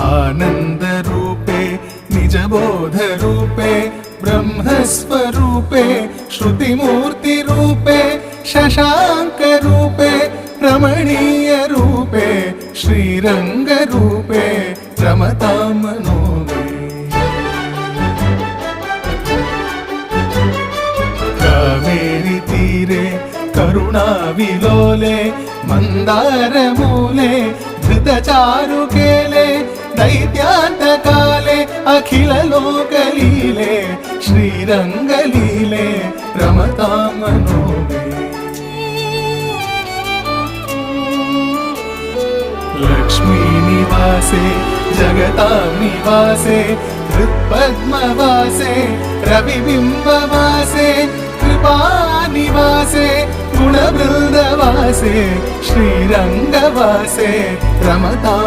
आनन्दरूपे निजबोधरूपे ब्रह्मस्वरूपे श्रुतिमूर्तिरूपे शशाङ्करूपे रमणीयरूपे श्रीरङ्गरूपे रमतां मनो मे। कावेरी तीरे करुणाविलोले मन्दारमूले धृतचारुकेले दैत्यान्तकाले अखिललोकलीले श्रीरङ्गलीले रमतां मनो मे। लक्ष्मीनिवासे जगतां निवासे हृत्पद्मवासे रविबिम्बवासे कृपानिवासे गुणवृन्दवासे श्रीरङ्गवासे रमतां